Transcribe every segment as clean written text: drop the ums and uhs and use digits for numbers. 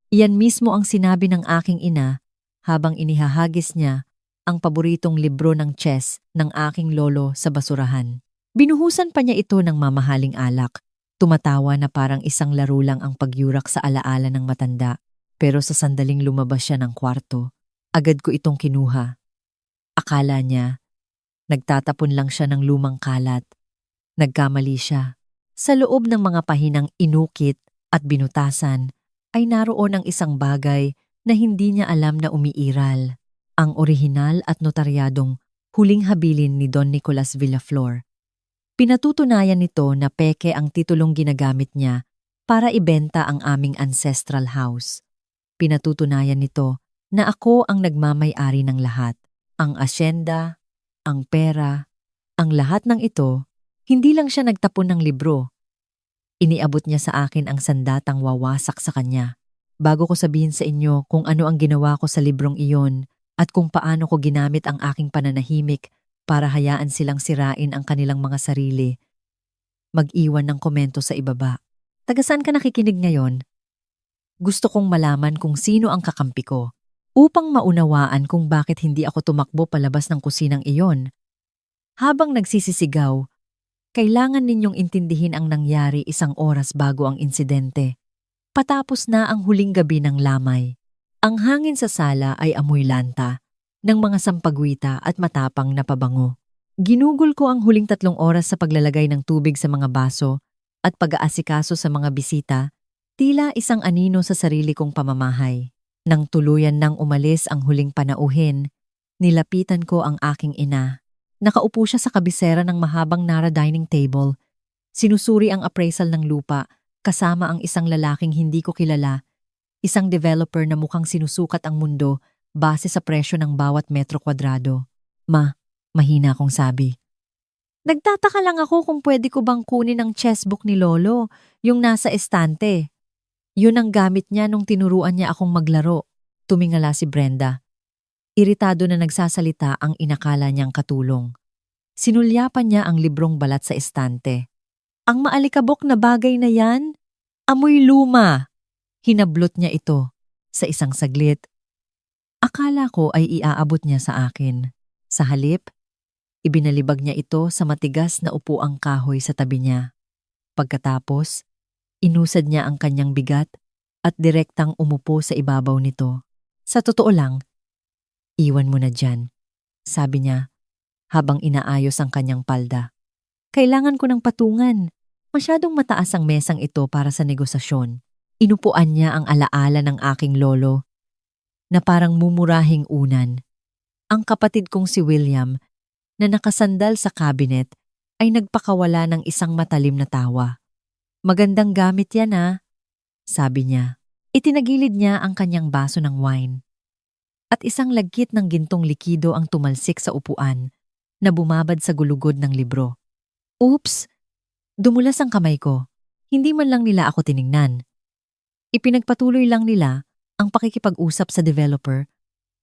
Iyan mismo ang sinabi ng aking ina habang inihahagis niya ang paboritong libro ng chess ng aking lolo sa basurahan. Binuhusan pa niya ito ng mamahaling alak. Tumatawa na parang isang laro lang ang pagyurak sa alaala ng matanda. Pero sa sandaling lumabas siya ng kwarto, agad ko itong kinuha. Akala niya, nagtatapon lang siya ng lumang kalat. Nagkamali siya. Sa loob ng mga pahinang inukit at binutasan, ay naroon ang isang bagay na hindi niya alam na umiiral. Ang orihinal at notaryadong huling habilin ni Don Nicolas Villaflor. Pinatutunayan nito na peke ang titulong ginagamit niya para ibenta ang aming ancestral house. Pinatutunayan nito na ako ang nagmamay-ari ng lahat. Ang asyenda, ang pera, ang lahat ng ito, hindi lang siya nagtapon ng libro. Iniabot niya sa akin ang sandatang wawasak sa kanya. Bago ko sabihin sa inyo kung ano ang ginawa ko sa librong iyon at kung paano ko ginamit ang aking pananahimik para hayaan silang sirain ang kanilang mga sarili, mag-iwan ng komento sa ibaba. Taga saan ka nakikinig ngayon? Gusto kong malaman kung sino ang kakampi ko upang maunawaan kung bakit hindi ako tumakbo palabas ng kusinang iyon. Habang nagsisisigaw, kailangan ninyong intindihin ang nangyari 1 oras bago ang insidente. Patapos na ang huling gabi ng lamay. Ang hangin sa sala ay amoy lanta, ng mga sampagwita at matapang na pabango. Ginugol ko ang huling 3 oras sa paglalagay ng tubig sa mga baso at pag-aasikaso sa mga bisita, tila isang anino sa sarili kong pamamahay. Nang tuluyan nang umalis ang huling panauhin, nilapitan ko ang aking ina. Nakaupo siya sa kabisera ng mahabang Nara dining table. Sinusuri ang appraisal ng lupa kasama ang isang lalaking hindi ko kilala, isang developer na mukhang sinusukat ang mundo base sa presyo ng bawat metro kwadrado. Mahina akong sabi. Nagtataka lang ako kung pwede ko bang kunin ang chessbook ni Lolo, yung nasa estante. Yun ang gamit niya nung tinuruan niya akong maglaro. Tumingala si Brenda. Iritado na nagsasalita ang inakala niyang katulong. Sinulyapan niya ang librong balat sa estante. Ang maalikabok na bagay na yan? Amoy luma! Hinablot niya ito sa isang saglit. Akala ko ay iaabot niya sa akin. Sa halip, ibinalibag niya ito sa matigas na upuang kahoy sa tabi niya. Pagkatapos, inusad niya ang kanyang bigat at direktang umupo sa ibabaw nito. Sa totoo lang, iwan mo na dyan, sabi niya habang inaayos ang kanyang palda. Kailangan ko ng patungan. Masyadong mataas ang mesang ito para sa negosasyon. Inupuan niya ang alaala ng aking lolo na parang mumurahing unan. Ang kapatid kong si William na nakasandal sa cabinet ay nagpakawala ng isang matalim na tawa. Magandang gamit yan sabi niya. Itinagilid niya ang kanyang baso ng wine. At isang lagkit ng gintong likido ang tumalsik sa upuan na bumabad sa gulugod ng libro. Oops! Dumulas ang kamay ko. Hindi man lang nila ako tiningnan. Ipinagpatuloy lang nila ang pakikipag-usap sa developer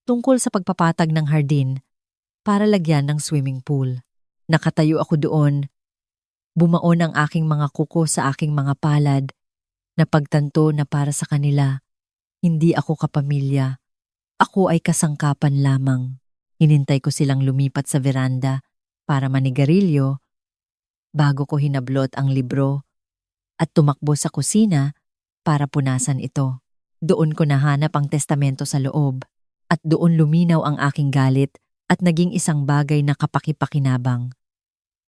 tungkol sa pagpapatag ng hardin para lagyan ng swimming pool. Nakatayo ako doon. Bumaon ang aking mga kuko sa aking mga palad na pagtanto na para sa kanila, hindi ako kapamilya. Ako ay kasangkapan lamang. Hinintay ko silang lumipat sa veranda para manigarilyo bago ko hinablot ang libro at tumakbo sa kusina para punasan ito. Doon ko nahanap ang testamento sa loob at doon luminaw ang aking galit at naging isang bagay na kapakipakinabang.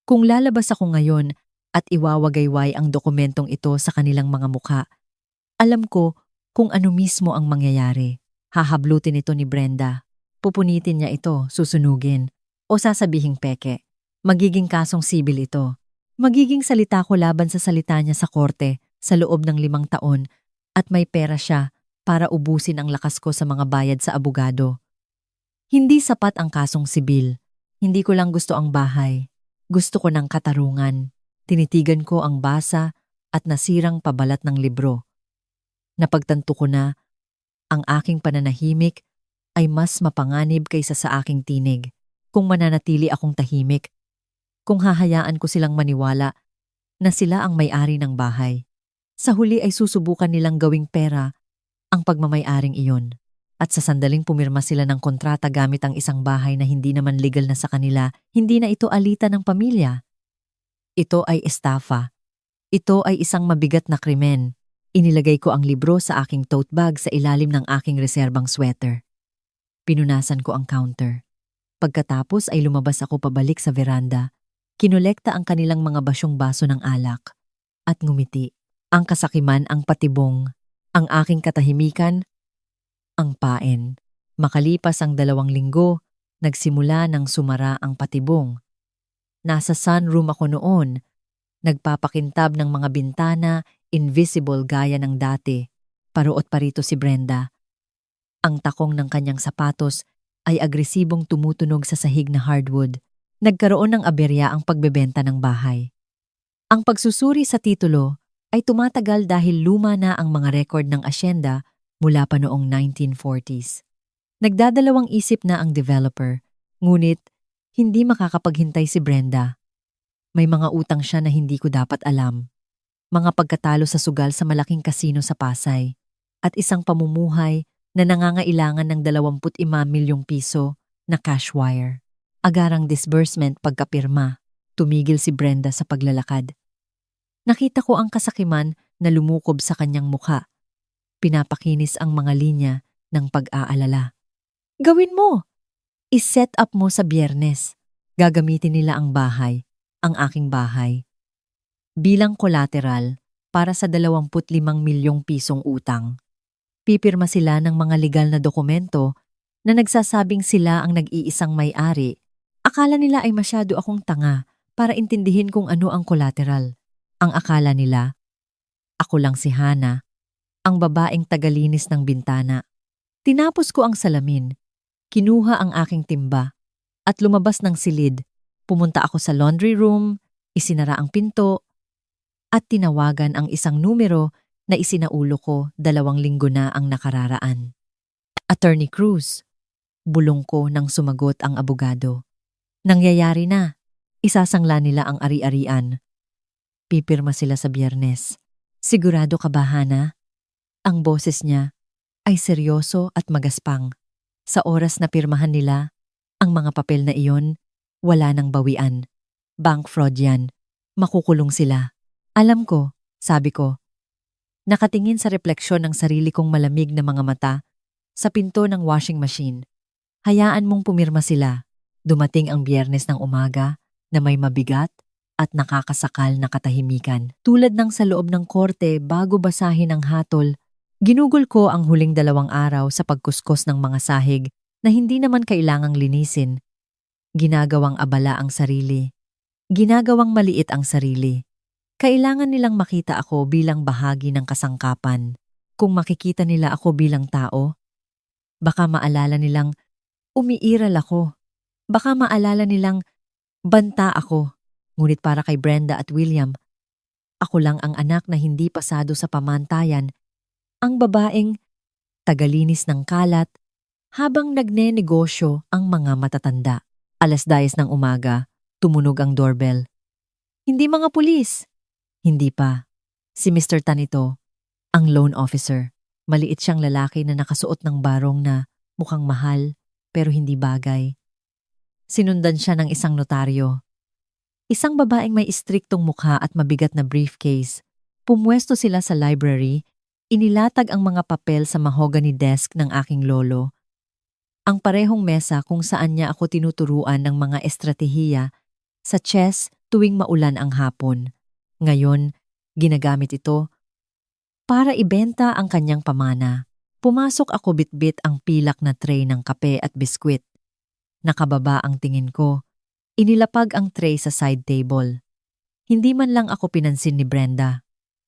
Kung lalabas ako ngayon at iwawagayway ang dokumentong ito sa kanilang mga mukha, alam ko kung ano mismo ang mangyayari. Hahablutin ito ni Brenda. Pupunitin niya ito, susunugin, o sasabihing peke. Magiging kasong sibil ito. Magiging salita ko laban sa salita niya sa korte sa loob ng 5 taon at may pera siya para ubusin ang lakas ko sa mga bayad sa abogado. Hindi sapat ang kasong sibil. Hindi ko lang gusto ang bahay. Gusto ko ng katarungan. Tinitigan ko ang basa at nasirang pabalat ng libro. Napagtanto ko na ang aking pananahimik ay mas mapanganib kaysa sa aking tinig. Kung mananatili akong tahimik, kung hahayaan ko silang maniwala na sila ang may-ari ng bahay. Sa huli ay susubukan nilang gawing pera ang pagmamay-aring iyon. At sa sandaling pumirma sila ng kontrata gamit ang isang bahay na hindi naman legal na sa kanila, hindi na ito alitan ng pamilya. Ito ay estafa. Ito ay isang mabigat na krimen. Inilagay ko ang libro sa aking tote bag sa ilalim ng aking reserbang sweater. Pinunasan ko ang counter. Pagkatapos ay lumabas ako pabalik sa veranda. Kinolekta ang kanilang mga basyong baso ng alak. At ngumiti. Ang kasakiman ang patibong. Ang aking katahimikan, ang paen. Makalipas ang 2 linggo, nagsimula ng sumara ang patibong. Nasa sunroom ako noon. Nagpapakintab ng mga bintana, invisible gaya ng dati. Paruot pa rito si Brenda. Ang takong ng kanyang sapatos ay agresibong tumutunog sa sahig na hardwood. Nagkaroon ng aberya ang pagbebenta ng bahay. Ang pagsusuri sa titulo ay tumatagal dahil luma na ang mga record ng asyenda mula pa noong 1940s. Nagdadalawang isip na ang developer, ngunit hindi makakapaghintay si Brenda. May mga utang siya na hindi ko dapat alam. Mga pagkatalo sa sugal sa malaking kasino sa Pasay at isang pamumuhay na nangangailangan ng 25 milyong piso na cash wire. Agarang disbursement pagkapirma, tumigil si Brenda sa paglalakad. Nakita ko ang kasakiman na lumukob sa kanyang mukha. Pinapakinis ang mga linya ng pag-aalala. Gawin mo! I-set up mo sa Biyernes. Gagamitin nila ang bahay, ang aking bahay, bilang collateral para sa 25 milyong pisong utang. Pipirma sila ng mga legal na dokumento na nagsasabing sila ang nag-iisang may-ari. Akala nila ay masyado akong tanga para intindihin kung ano ang collateral. Ang akala nila, ako lang si Hana, ang babaeng tagalinis ng bintana. Tinapos ko ang salamin, kinuha ang aking timba, at lumabas ng silid. Pumunta ako sa laundry room, isinara ang pinto, at tinawagan ang isang numero na isinaulo ko 2 linggo na ang nakararaan. Attorney Cruz, bulong ko nang sumagot ang abogado. Nangyayari na, isasangla nila ang ari-arian. Pipirma sila sa Biyernes. Sigurado ka ba, Hana? Ang boses niya ay seryoso at magaspang. Sa oras na pirmahan nila, ang mga papel na iyon, wala nang bawian. Bank fraud yan. Makukulong sila. Alam ko, sabi ko. Nakatingin sa refleksyon ng sarili kong malamig na mga mata sa pinto ng washing machine. Hayaan mong pumirma sila. Dumating ang Biyernes ng umaga na may mabigat at nakakasakal na katahimikan. Tulad ng sa loob ng korte bago basahin ang hatol, ginugol ko ang huling 2 araw sa pagkuskos ng mga sahig na hindi naman kailangang linisin. Ginagawang abala ang sarili. Ginagawang maliit ang sarili. Kailangan nilang makita ako bilang bahagi ng kasangkapan. Kung makikita nila ako bilang tao, baka maalala nilang umiiral ako. Baka maalala nilang banta ako. Ngunit para kay Brenda at William, ako lang ang anak na hindi pasado sa pamantayan, ang babaeng tagalinis ng kalat habang nagnenegosyo ang mga matatanda. 10:00 ng umaga, tumunog ang doorbell. Hindi mga pulis. Hindi pa. Si Mr. Tan ito, ang loan officer. Maliit siyang lalaki na nakasuot ng barong na mukhang mahal pero hindi bagay. Sinundan siya ng isang notaryo. Isang babaeng may istriktong mukha at mabigat na briefcase. Pumwesto sila sa library, inilatag ang mga papel sa mahogany desk ng aking lolo. Ang parehong mesa kung saan niya ako tinuturuan ng mga estratehiya sa chess tuwing maulan ang hapon. Ngayon, ginagamit ito para ibenta ang kanyang pamana. Pumasok ako bitbit ang pilak na tray ng kape at biskwit. Nakababa ang tingin ko. Inilapag ang tray sa side table. Hindi man lang ako pinansin ni Brenda.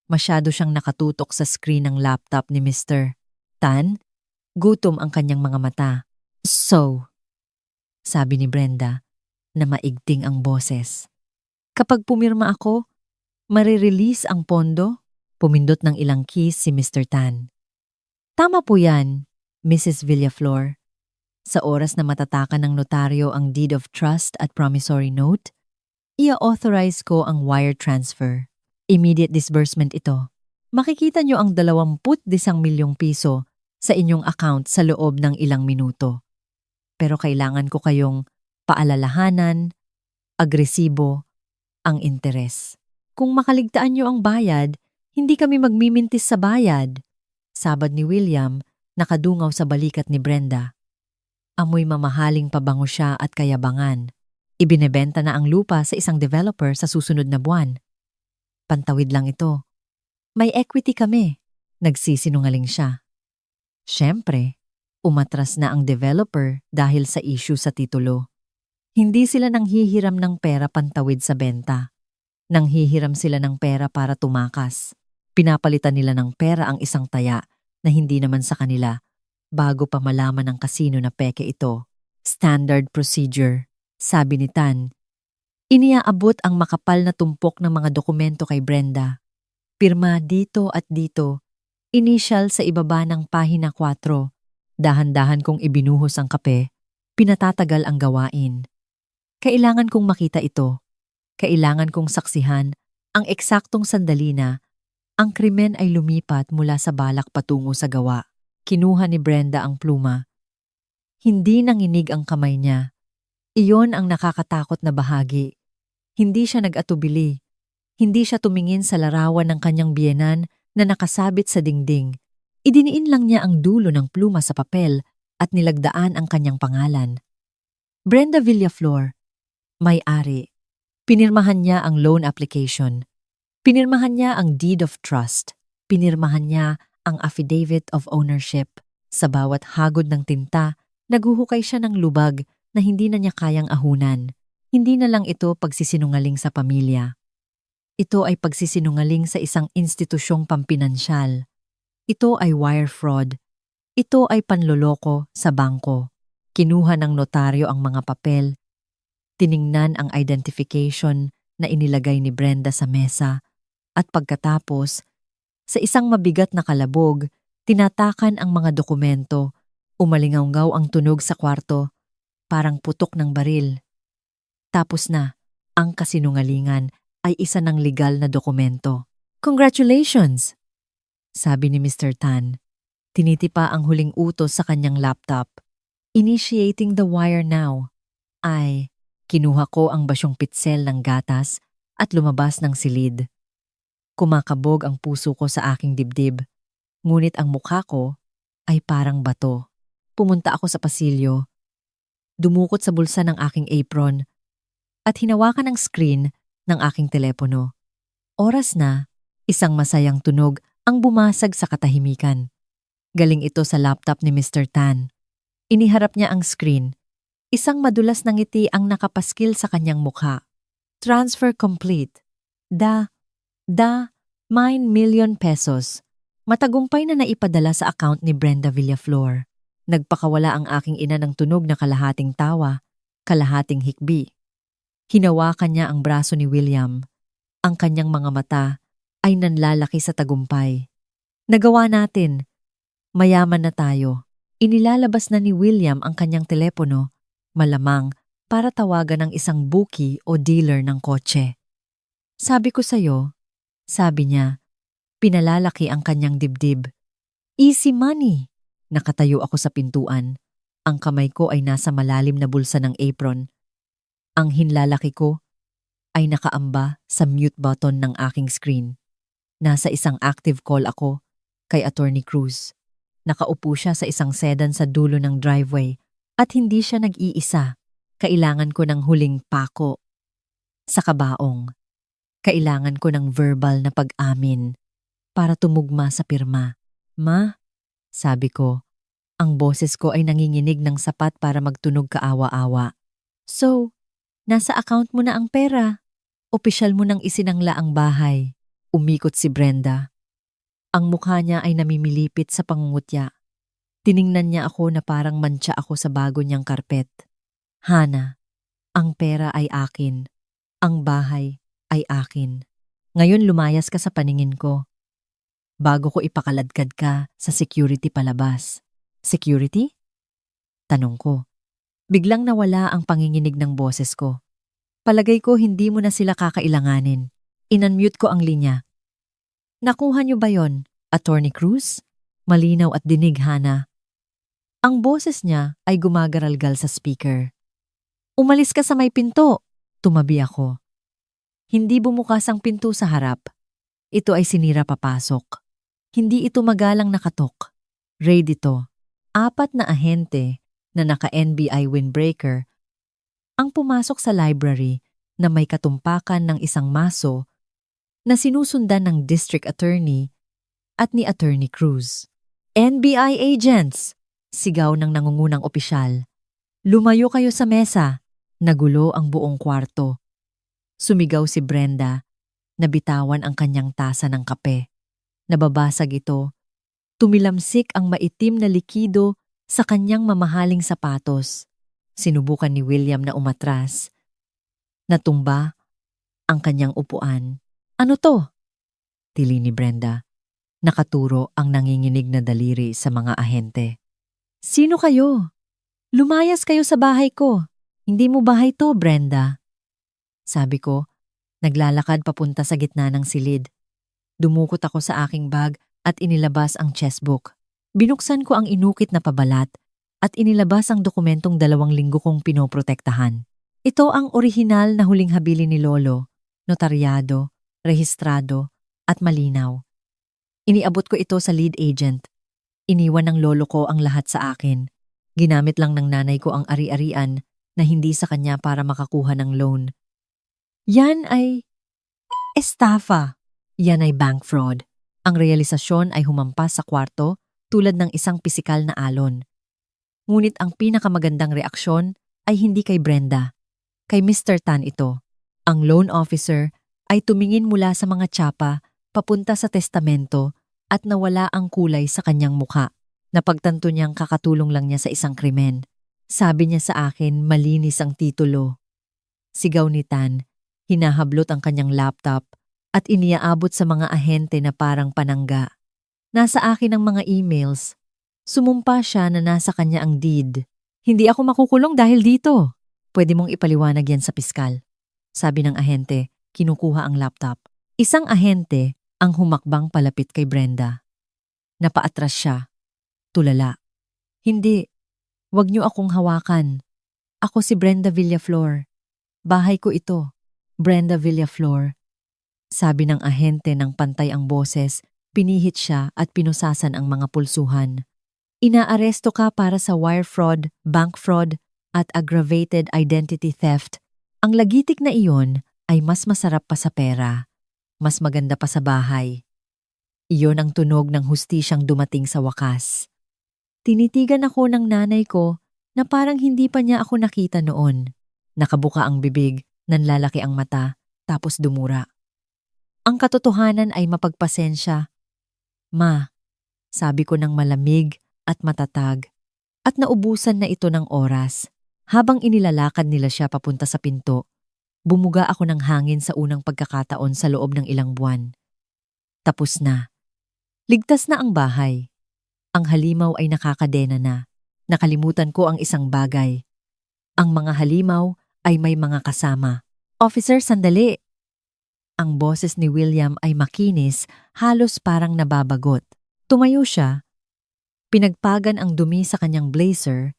Masyado siyang nakatutok sa screen ng laptop ni Mr. Tan. Gutom ang kanyang mga mata. So, sabi ni Brenda na maigting ang boses. Kapag pumirma ako, marirelease ang pondo? Pumindot ng ilang keys si Mr. Tan. Tama po yan, Mrs. Villaflor. Sa oras na matatakan ng notaryo ang deed of trust at promissory note, i-authorize ko ang wire transfer. Immediate disbursement ito. Makikita nyo ang 21 milyong piso sa inyong account sa loob ng ilang minuto. Pero kailangan ko kayong paalalahanan, agresibo, ang interes. Kung makaligtaan niyo ang bayad, hindi kami magmimintis sa bayad. Sabad ni William, nakadungaw sa balikat ni Brenda. Amoy mamahaling pabango siya at kayabangan. Ibinebenta na ang lupa sa isang developer sa susunod na buwan. Pantawid lang ito. May equity kami. Nagsisinungaling siya. Siyempre, umatras na ang developer dahil sa issue sa titulo. Hindi sila nanghihiram ng pera pantawid sa benta. Nanghihiram sila ng pera para tumakas. Pinapalitan nila ng pera ang isang taya na hindi naman sa kanila bago pa malaman ng kasino na peke ito. Standard procedure, sabi ni Tan. Iniaabot ang makapal na tumpok ng mga dokumento kay Brenda. Pirma dito at dito. Initial sa ibaba ng pahina 4. Dahan-dahan kong ibinuhos ang kape. Pinatatagal ang gawain. Kailangan kong makita ito. Kailangan kong saksihan ang eksaktong sandali na ang krimen ay lumipat mula sa balak patungo sa gawa. Kinuha ni Brenda ang pluma. Hindi nanginig ang kamay niya. Iyon ang nakakatakot na bahagi. Hindi siya nag-atubili. Hindi siya tumingin sa larawan ng kanyang biyenan na nakasabit sa dingding. Idiniin lang niya ang dulo ng pluma sa papel at nilagdaan ang kanyang pangalan. Brenda Villaflor, may-ari. Pinirmahan niya ang loan application. Pinirmahan niya ang deed of trust. Pinirmahan niya ang affidavit of ownership. Sa bawat hagod ng tinta, naguhukay siya ng lubag na hindi na niya kayang ahunan. Hindi na lang ito pagsisinungaling sa pamilya. Ito ay pagsisinungaling sa isang institusyong pampinansyal. Ito ay wire fraud. Ito ay panloloko sa bangko. Kinuha ng notaryo ang mga papel. Tiningnan ang identification na inilagay ni Brenda sa mesa. At pagkatapos, sa isang mabigat na kalabog, tinatakan ang mga dokumento. Umalingaw-ngaw ang tunog sa kwarto, parang putok ng baril. Tapos na, ang kasinungalingan ay isa ng legal na dokumento. Congratulations! Sabi ni Mr. Tan. Tinitipa ang huling utos sa kanyang laptop. Initiating the wire now. Ay, kinuha ko ang basyong pitsel ng gatas at lumabas ng silid. Kumakabog ang puso ko sa aking dibdib. Ngunit ang mukha ko ay parang bato. Pumunta ako sa pasilyo. Dumukot sa bulsa ng aking apron at hinawakan ang screen ng aking telepono. Oras na, isang masayang tunog ang bumasag sa katahimikan. Galing ito sa laptop ni Mr. Tan. Iniharap niya ang screen. Isang madulas na ngiti ang nakapaskil sa kanyang mukha. Transfer complete. 9 million pesos. Matagumpay na naipadala sa account ni Brenda Villaflor. Nagpakawala ang aking ina ng tunog na kalahating tawa, kalahating hikbi. Hinawakan niya ang braso ni William. Ang kanyang mga mata ay nanlalaki sa tagumpay. Nagawa natin. Mayaman na tayo. Inilalabas na ni William ang kanyang telepono, malamang para tawagan ng isang bookie o dealer ng kotse. Sabi ko sa'yo, sabi niya, pinalalaki ang kanyang dibdib. Easy money. Nakatayo ako sa pintuan. Ang kamay ko ay nasa malalim na bulsa ng apron. Ang hinlalaki ko ay nakaamba sa mute button ng aking screen. Nasa isang active call ako kay Attorney Cruz. Nakaupo siya sa isang sedan sa dulo ng driveway at hindi siya nag-iisa. Kailangan ko ng huling pako. Sa kabaong, kailangan ko ng verbal na pag-amin para tumugma sa pirma. Ma, sabi ko, ang boses ko ay nanginginig ng sapat para magtunog kaawa-awa. So, nasa account mo na ang pera. Opisyal mo nang isinangla ang bahay. Umikot si Brenda. Ang mukha niya ay namimilipit sa pangungutya. Tiningnan niya ako na parang mantsa ako sa bago niyang karpet. Hana, ang pera ay akin. Ang bahay ay akin. Ngayon lumayas ka sa paningin ko. Bago ko ipakaladkad ka sa security palabas. Security? Tanong ko. Biglang nawala ang panginginig ng boses ko. Palagay ko hindi mo na sila kakailanganin. Inunmute ko ang linya. Nakuha niyo ba yon, Attorney Cruz? Malinaw at dinig, Hana. Ang boses niya ay gumagaralgal sa speaker. Umalis ka sa may pinto. Tumabi ako. Hindi bumukas ang pinto sa harap. Ito ay sinira papasok. Hindi ito magalang nakatok. Raid ito. 4 na ahente na naka-NBI windbreaker ang pumasok sa library na may katumpakan ng isang maso na sinusundan ng district attorney at ni Attorney Cruz. NBI agents! Sigaw ng nangungunang opisyal. Lumayo kayo sa mesa. Nagulo ang buong kwarto. Sumigaw si Brenda. Nabitawan ang kanyang tasa ng kape. Nababasag ito. Tumilamsik ang maitim na likido sa kanyang mamahaling sapatos. Sinubukan ni William na umatras. Natumba ang kanyang upuan. Ano to? Tili ni Brenda. Nakaturo ang nanginginig na daliri sa mga ahente. Sino kayo? Lumayas kayo sa bahay ko. Hindi mo bahay to, Brenda. Sabi ko, naglalakad papunta sa gitna ng silid. Dumukot ako sa aking bag at inilabas ang chessbook. Binuksan ko ang inukit na pabalat at inilabas ang dokumentong 2 linggo kong pinoprotektahan. Ito ang orihinal na huling habilin ni Lolo, notaryado, rehistrado, at malinaw. Iniabot ko ito sa lead agent. Iniwan ng lolo ko ang lahat sa akin. Ginamit lang ng nanay ko ang ari-arian na hindi sa kanya para makakuha ng loan. Yan ay estafa. Yan ay bank fraud. Ang realisasyon ay humampas sa kwarto tulad ng isang pisikal na alon. Ngunit ang pinakamagandang reaksyon ay hindi kay Brenda. Kay Mr. Tan ito. Ang loan officer ay tumingin mula sa mga tsapa papunta sa testamento at nawala ang kulay sa kanyang mukha. Napagtanto niyang kakatulong lang niya sa isang krimen. Sabi niya sa akin, malinis ang titulo. Sigaw ni Tan, hinahablot ang kanyang laptop at iniaabot sa mga ahente na parang panangga. Nasa akin ang mga emails. Sumumpa siya na nasa kanya ang deed. Hindi ako makukulong dahil dito. Pwede mong ipaliwanag yan sa piskal. Sabi ng ahente, kinukuha ang laptop. Isang ahente ang humakbang palapit kay Brenda. Napaatras siya. Tulala. Hindi. Huwag niyo akong hawakan. Ako si Brenda Villaflor. Bahay ko ito. Brenda Villaflor. Sabi ng ahente ng pantay ang boses, pinihit siya at pinusasan ang mga pulsuhan. Inaaresto ka para sa wire fraud, bank fraud, at aggravated identity theft. Ang lagitik na iyon ay mas masarap pa sa pera. Mas maganda pa sa bahay. Iyon ang tunog ng hustisyang dumating sa wakas. Tinitigan ako ng nanay ko na parang hindi pa niya ako nakita noon. Nakabuka ang bibig, nanlalaki ang mata, tapos dumura. Ang katotohanan ay mapagpasensya. Ma, sabi ko ng malamig at matatag, at naubusan na ito ng oras. Habang inilalakad nila siya papunta sa pinto, bumuga ako ng hangin sa unang pagkakataon sa loob ng ilang buwan. Tapos na. Ligtas na ang bahay. Ang halimaw ay nakakadena na. Nakalimutan ko ang isang bagay. Ang mga halimaw ay may mga kasama. Officer, sandali! Ang boses ni William ay makinis, halos parang nababagot. Tumayo siya, pinagpagan ang dumi sa kanyang blazer,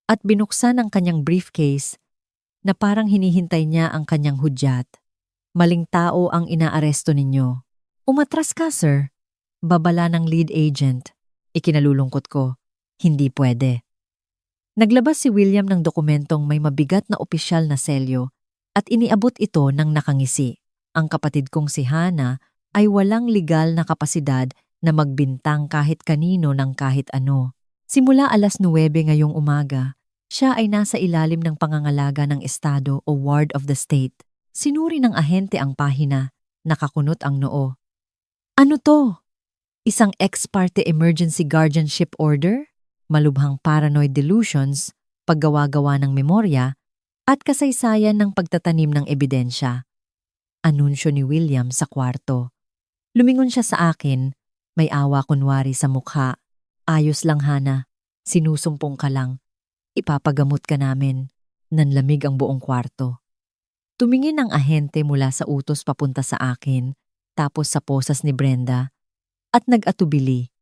at binuksan ang kanyang briefcase na parang hinihintay niya ang kanyang hudyat. Maling tao ang inaaresto ninyo. Umatras ka, sir. Babala ng lead agent. Ikinalulungkot ko. Hindi pwede. Naglabas si William ng dokumentong may mabigat na opisyal na selyo at iniabot ito ng nakangisi. Ang kapatid kong si Hana ay walang legal na kapasidad na magbintang kahit kanino ng kahit ano. Simula 9:00 ngayong umaga, siya ay nasa ilalim ng pangangalaga ng estado o ward of the state. Sinuri ng ahente ang pahina, nakakunot ang noo. Ano to? Isang ex parte emergency guardianship order? Malubhang paranoid delusions, paggawa-gawa ng memorya, at kasaysayan ng pagtatanim ng ebidensya. Anunsyo ni William sa kwarto. Lumingon siya sa akin, may awa kunwari sa mukha. Ayos lang, Hana. Sinusumpong ka lang. Ipapagamot ka namin. Nanlamig ang buong kwarto. Tumingin ang ahente mula sa utos papunta sa akin, tapos sa posas ni Brenda, at nag-atubili.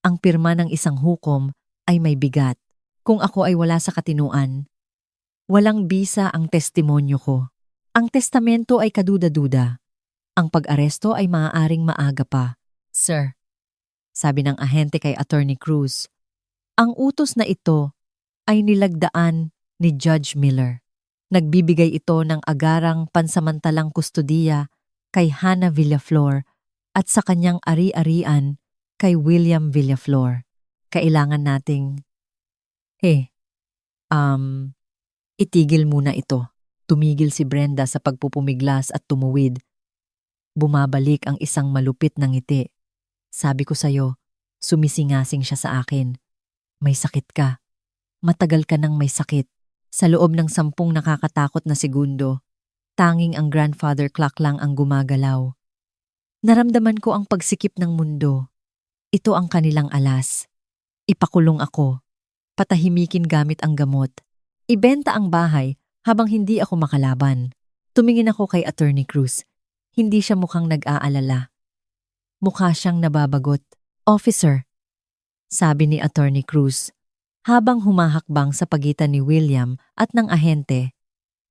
Ang pirma ng isang hukom ay may bigat. Kung ako ay wala sa katinuan, walang bisa ang testimonyo ko. Ang testamento ay kaduda-duda. Ang pag-aresto ay maaaring maaga pa. Sir, sabi ng ahente kay Attorney Cruz, ang utos na ito ay nilagdaan ni Judge Miller. Nagbibigay ito ng agarang pansamantalang kustudiya kay Hannah Villaflor at sa kanyang ari-arian kay William Villaflor. Kailangan nating, eh, itigil muna ito. Tumigil si Brenda sa pagpupumiglas at tumuwid. Bumabalik ang isang malupit na ngiti. Sabi ko sa'yo, sumisingasing siya sa akin. May sakit ka. Matagal ka nang may sakit. Sa loob ng 10 nakakatakot na segundo, tanging ang grandfather clock lang ang gumagalaw. Naramdaman ko ang pagsikip ng mundo. Ito ang kanilang alas. Ipakulong ako. Patahimikin gamit ang gamot. Ibenta ang bahay habang hindi ako makalaban. Tumingin ako kay Attorney Cruz. Hindi siya mukhang nag-aalala. Mukha siyang nababagot. Officer, sabi ni Attorney Cruz, habang humahakbang sa pagitan ni William at ng ahente.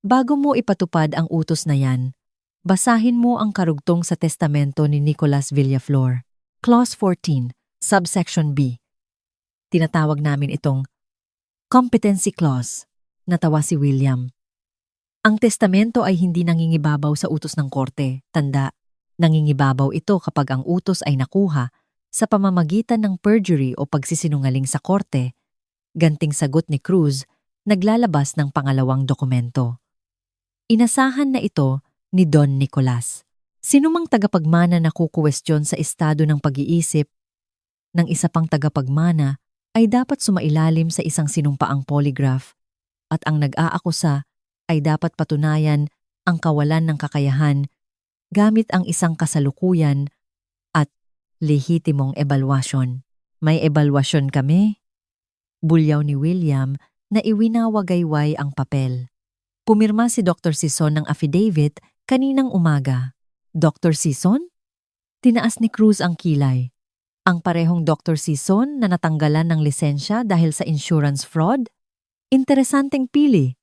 Bago mo ipatupad ang utos na yan, basahin mo ang karugtong sa testamento ni Nicolas Villaflor. Clause 14, subsection B. Tinatawag namin itong competency clause. Natawa si William. Ang testamento ay hindi nangingibabaw sa utos ng korte. Tanda, nangingibabaw ito kapag ang utos ay nakuha sa pamamagitan ng perjury o pagsisinungaling sa korte. Ganting sagot ni Cruz, naglalabas ng pangalawang dokumento. Inasahan na ito ni Don Nicolas. Sinumang tagapagmana na kukuwestiyon sa estado ng pag-iisip ng isa pang tagapagmana ay dapat sumailalim sa isang sinumpaang polygraph at ang nag-aakusa ay dapat patunayan ang kawalan ng kakayahan gamit ang isang kasalukuyan at lehitimong ebalwasyon. May ebalwasyon kami? Bulyaw ni William na iwinawagayway ang papel. Pumirma si Dr. Sison ng affidavit kaninang umaga. Dr. Sison? Tinaas ni Cruz ang kilay. Ang parehong Dr. Sison na natanggalan ng lisensya dahil sa insurance fraud? Interesanteng pili.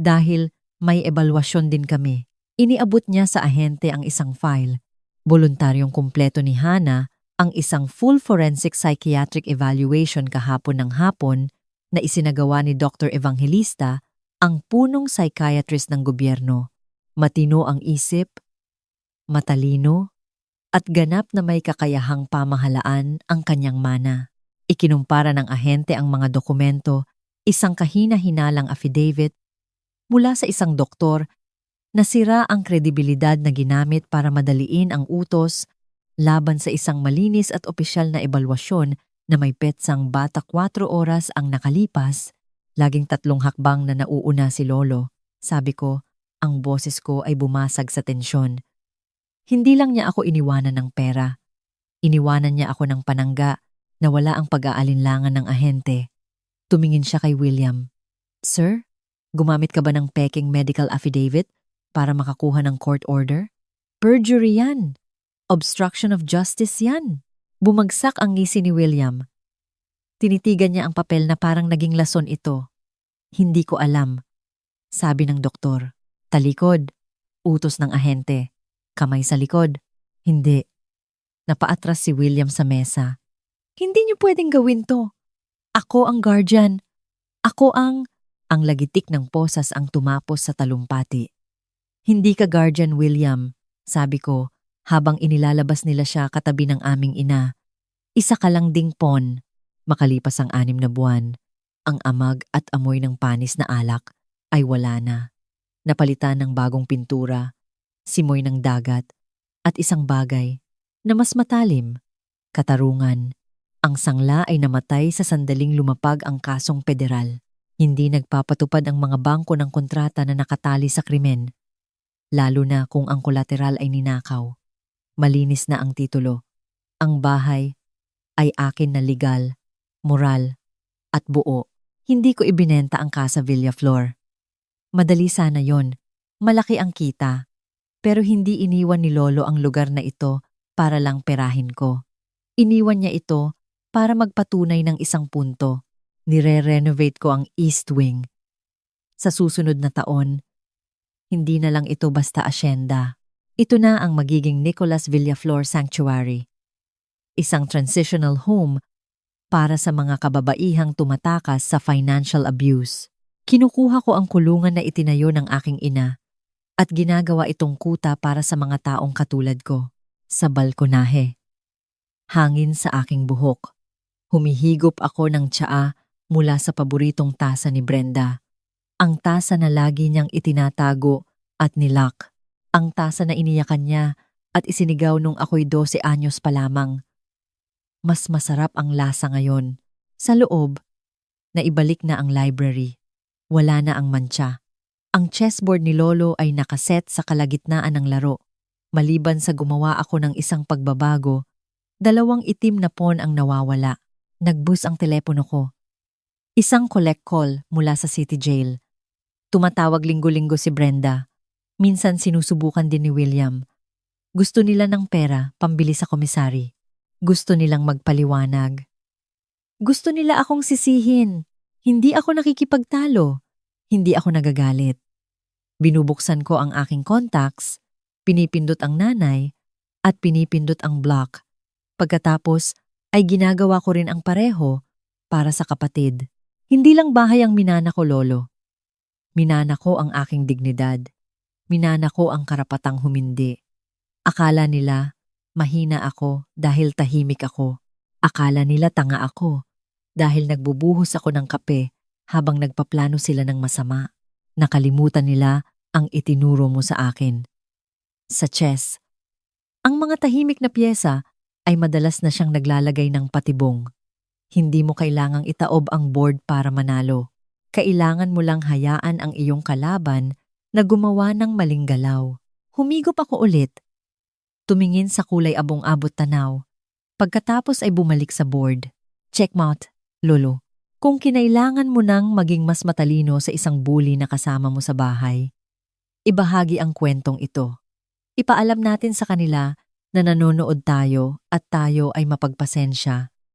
Dahil may ebalwasyon din kami. Iniabot niya sa ahente ang isang file. Voluntaryong kumpleto ni Hannah ang isang full forensic psychiatric evaluation kahapon ng hapon na isinagawa ni Dr. Evangelista, ang punong psychiatrist ng gobyerno. Matino ang isip, matalino, at ganap na may kakayahang pamahalaan ang kanyang mana. Ikinumpara ng ahente ang mga dokumento, isang kahina-hinalang affidavit, mula sa isang doktor, nasira ang kredibilidad na ginamit para madaliin ang utos laban sa isang malinis at opisyal na ebalwasyon na may petsang bata 4 oras ang nakalipas, laging 3 hakbang na nauuna si Lolo. Sabi ko, ang boses ko ay bumasag sa tensyon. Hindi lang niya ako iniwanan ng pera. Iniwanan niya ako ng panangga na wala ang pag-aalinlangan ng ahente. Tumingin siya kay William. Sir? Gumamit ka ba ng peking medical affidavit para makakuha ng court order? Perjury yan. Obstruction of justice yan. Bumagsak ang ngisi ni William. Tinitigan niya ang papel na parang naging lason ito. Hindi ko alam. Sabi ng doktor. Talikod. Utos ng ahente. Kamay sa likod. Hindi. Napaatras si William sa mesa. Hindi niyo pwedeng gawin to. Ako ang guardian. Ako ang lagitik ng posas ang tumapos sa talumpati. Hindi ka guardian, William, sabi ko, habang inilalabas nila siya katabi ng aming ina. Isa ka lang ding pon. Makalipas ang 6 na buwan, ang amag at amoy ng panis na alak ay wala na. Napalitan ng bagong pintura, simoy ng dagat, at isang bagay na mas matalim, katarungan. Ang sangla ay namatay sa sandaling lumapag ang kasong federal. Hindi nagpapatupad ang mga bangko ng kontrata na nakatali sa krimen, lalo na kung ang kolateral ay ninakaw. Malinis na ang titulo. Ang bahay ay akin na legal, moral, at buo. Hindi ko ibinenta ang Casa Villaflor. Madali sana yon, malaki ang kita, pero hindi iniwan ni Lolo ang lugar na ito para lang perahin ko. Iniwan niya ito para magpatunay ng isang punto. Nire-renovate ko ang East Wing. Sa susunod na taon, hindi na lang ito basta asyenda. Ito na ang magiging Nicolas Villaflor Sanctuary. Isang transitional home para sa mga kababaihang tumatakas sa financial abuse. Kinukuha ko ang kulungan na itinayo ng aking ina at ginagawa itong kuta para sa mga taong katulad ko. Sa balkonahe, hangin sa aking buhok. Humihigop ako ng tsaa mula sa paboritong tasa ni Brenda. Ang tasa na lagi niyang itinatago at nilock. Ang tasa na iniyakan niya at isinigaw nung ako'y 12 anyos pa lamang. Mas masarap ang lasa ngayon. Sa loob, naibalik na ang library. Wala na ang mantsa. Ang chessboard ni Lolo ay nakaset sa kalagitnaan ng laro. Maliban sa gumawa ako ng isang pagbabago, 2 itim na pawn ang nawawala. Nagbus ang telepono ko. Isang collect call mula sa City Jail. Tumatawag linggo-linggo si Brenda. Minsan sinusubukan din ni William. Gusto nila ng pera pambili sa komisari. Gusto nilang magpaliwanag. Gusto nila akong sisihin. Hindi ako nakikipagtalo. Hindi ako nagagalit. Binubuksan ko ang aking contacts, pinipindot ang nanay, at pinipindot ang block. Pagkatapos ay ginagawa ko rin ang pareho para sa kapatid. Hindi lang bahay ang minana ko, Lolo. Minana ko ang aking dignidad. Minana ko ang karapatang humindi. Akala nila mahina ako dahil tahimik ako. Akala nila tanga ako dahil nagbubuhos ako ng kape habang nagpaplano sila ng masama. Nakalimutan nila ang itinuro mo sa akin. Sa chess, ang mga tahimik na pyesa ay madalas na siyang naglalagay ng patibong. Hindi mo kailangang itaob ang board para manalo. Kailangan mo lang hayaan ang iyong kalaban na gumawa ng maling galaw. Humigop ako ulit. Tumingin sa kulay abong-abot tanaw. Pagkatapos ay bumalik sa board. Checkmate, Lolo. Kung kinailangan mo nang maging mas matalino sa isang bully na kasama mo sa bahay, ibahagi ang kwentong ito. Ipaalam natin sa kanila na nanonood tayo at tayo ay mapagpasensya.